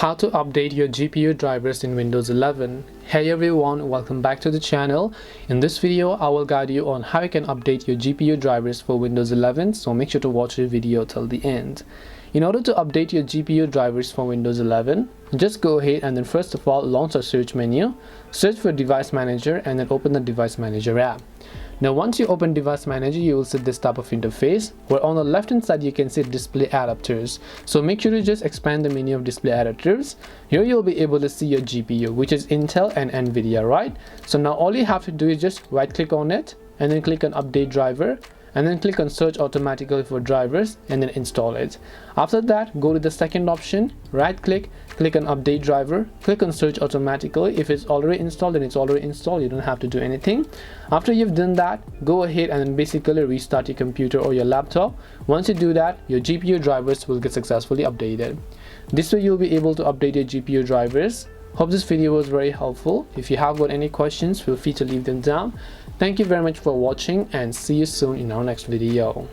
How to update your GPU drivers in Windows 11. Hey everyone, welcome back to the channel. In this video, I will guide you on how you can update your GPU drivers for Windows 11, so make sure to watch the video till the end. In order to update your GPU drivers for Windows 11, just go ahead and then first of all launch a search menu, search for Device Manager and then open the Device Manager app. Now once you open Device Manager, you will see this type of interface where on the left hand side you can see display adapters. So make sure to just expand the menu of display adapters. Here you'll be able to see your GPU, which is Intel and Nvidia, right? So now all you have to do is just right click on it and then click on update driver and then click on search automatically for drivers and then install it. After that, go to the second option, right click, click on update driver, click on search automatically. If it's already installed, then it's already installed, you don't have to do anything. After you've done that, go ahead and then basically restart your computer or your laptop. Once you do that, your GPU drivers will get successfully updated. This way you'll be able to update your GPU drivers. Hope this video was very helpful. If you have got any questions, feel free to leave them down. Thank you very much for watching and see you soon in our next video.